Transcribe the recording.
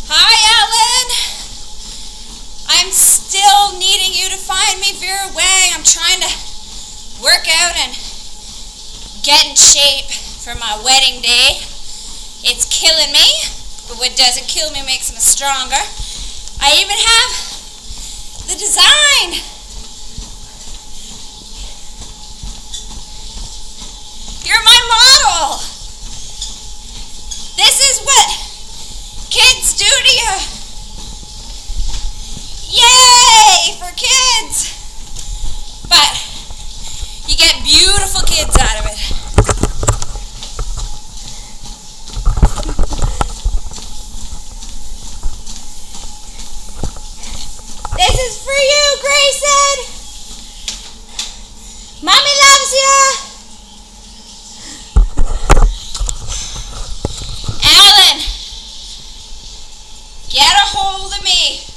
Hi, Alan. I'm still needing you to find me Vera Wang. I'm trying to work out and get in shape for my wedding day. It's killing me, but what doesn't kill me makes me stronger. I even have the design. You're my model. This is what kids do to you. Yay for kids. But you get beautiful kids out of it. This is for you, Grayson. Mommy loves you. Alan, get a hold of me.